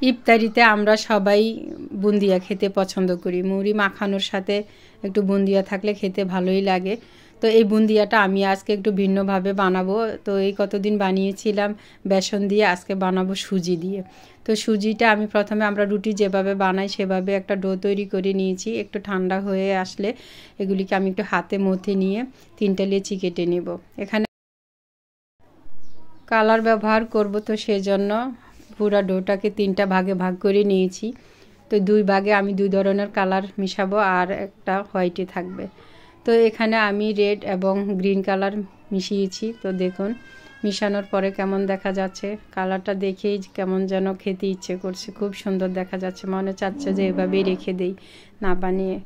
ইফতারিতে আমরা সবাই বুন্দিয়া খেতে পছন্দ করি। মুড়ি মাখানোর সাথে একটু বুন্দিয়া থাকলে খেতে ভালোই লাগে। তো এই বুন্দিয়াটা আমি আজকে একটু ভিন্নভাবে বানাবো। তো এই কতদিন বানিয়েছিলাম বেসন দিয়ে, আজকে বানাবো সুজি দিয়ে। তো সুজিটা আমি প্রথমে আমরা রুটি যেভাবে বানাই সেভাবে একটা ডো তৈরি করে নিয়েছি। একটু ঠান্ডা হয়ে আসলে এগুলিকে আমি একটু হাতে মথে নিয়ে 3টা লেচি কেটে নেব। এখানে কালার ব্যবহার করব, তো সেজন্য পুরো ডোটাকে 3টা ভাগে ভাগ করে নিয়েছি। তো 2 ভাগে আমি 2 ধরনের কালার মিশাবো আর একটা হোয়াইটে থাকবে। তো এখানে আমি রেড এবং গ্রিন কালার মিশিয়েছি। তো দেখুন মিশানোর পরে কেমন দেখা যাচ্ছে, কালারটা দেখেই কেমন যেন খেতে ইচ্ছে করছে, খুব সুন্দর দেখা যাচ্ছে। মনে চাচ্ছে যে এভাবেই রেখে দেই না বানিয়ে।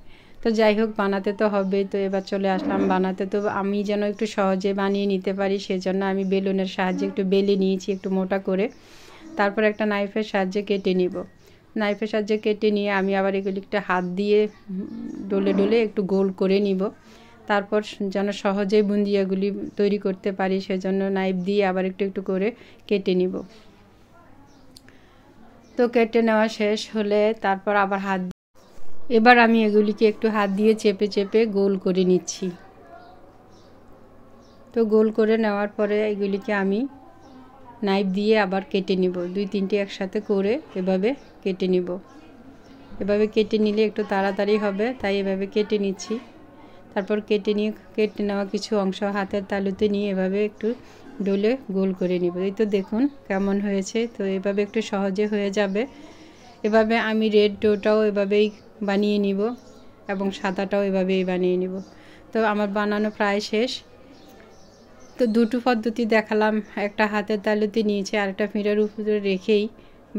তো যাই হোক, বানাতে তো হবে। তো এবার চলে আসলাম বানাতে। তো আমি যেন একটু সহজে বানিয়ে নিতে পারি সেজন্য আমি বেলুনের সাহায্যে একটু বেলে নিয়েছি একটু মোটা করে। তারপর একটা নাইফের সাহায্যে কেটে নিব। নাইফের সাহায্যে কেটে নিয়ে আমি আবার এগুলি একটা হাত দিয়ে ডলে ডলে একটু গোল করে নিব। তারপর যেন সহজেই বুন্দিয়াগুলি তৈরি করতে পারি সেজন্য নাইফ দিয়ে আবার একটু একটু করে কেটে নিব। তো কেটে নেওয়া শেষ হলে তারপর আবার এবার আমি এগুলিকে একটু হাত দিয়ে চেপে চেপে গোল করে নিচ্ছি। তো গোল করে নেওয়ার পরে এগুলিকে আমি নাইফ দিয়ে আবার কেটে নিব। 2-3টে একসাথে করে এভাবে কেটে নিব। এভাবে কেটে নিলে একটু তাড়াতাড়ি হবে, তাই এভাবে কেটে নিচ্ছি। তারপর কেটে নেওয়া কিছু অংশ হাতের তালুতে নিয়ে এভাবে একটু ডলে গোল করে নিব। এই তো দেখুন কেমন হয়েছে। তো এভাবে একটু সহজে হয়ে যাবে। এভাবে আমি রেড ডোটাও এভাবেই বানিয়ে নিব এবং সাদাটাও এভাবেই বানিয়ে নিব। তো আমার বানানো প্রায় শেষ। তো দুটো পদ্ধতি দেখালাম, একটা হাতের তালুতে নিয়েছি আর একটা ফিরার উপরে রেখেই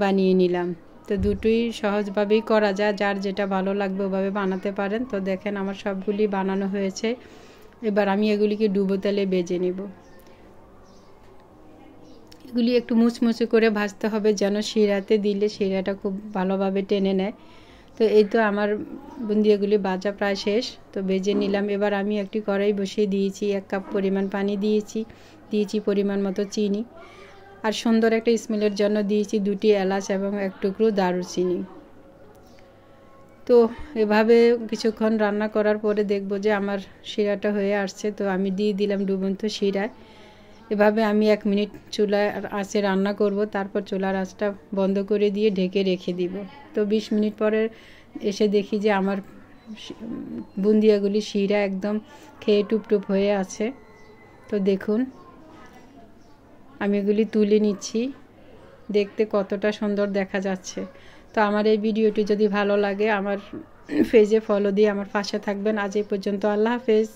বানিয়ে নিলাম। তো দুটোই সহজভাবেই করা যায়, যার যেটা ভালো লাগবে ওভাবে বানাতে পারেন। তো দেখেন আমার সবগুলি বানানো হয়েছে। এবার আমি এগুলিকে ডুবো তেলে ভেজে নিব। এগুলি একটু মুচমুচে করে ভাজতে হবে যেন শিরাতে দিলে শিরাটা খুব ভালোভাবে টেনে নেয়। তো এই তো আমার বুন্দিয়াগুলি ভাজা প্রায় শেষ। তো ভেজে নিলাম। এবার আমি একটি কড়াই বসিয়ে দিয়েছি, 1 কাপ পরিমাণ পানি দিয়েছি পরিমাণ মতো চিনি, আর সুন্দর একটা স্মেলের জন্য দিয়েছি 2টি এলাচ এবং 1 টুকরো দারুচিনি। তো এভাবে কিছুক্ষণ রান্না করার পরে দেখব যে আমার শিরাটা হয়ে আসছে। তো আমি দিয়ে দিলাম ডুবন্ত শিরায়। এভাবে আমি 1 মিনিট চুলার আঁচে রান্না করব। তারপর চুলার আঁচটা বন্ধ করে দিয়ে ঢেকে রেখে দিব। তো 20 মিনিট পরে এসে দেখি যে আমার বুন্দিয়াগুলি শিরা একদম খেয়ে টুপটুপ হয়ে আছে। তো দেখুন আমি এগুলি তুলে নিচ্ছি, দেখতে কতটা সুন্দর দেখা যাচ্ছে। তো আমার এই ভিডিওটি যদি ভালো লাগে আমার পেজে ফলো দিয়ে আমার পাশে থাকবেন। আজ এই পর্যন্ত, আল্লাহ হাফেজ।